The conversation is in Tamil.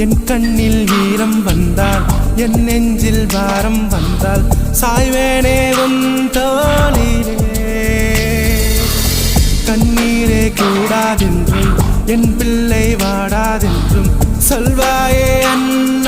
என் கண்ணில் ஈரம் வந்தால் என் நெஞ்சில் பாரம் வந்தால் சாய்வேனே உன் தோளிலே கண்ணீரே கூடாதென்றும் என் பிள்ளை வாடாதென்றும் சொல்வாயே அன்பே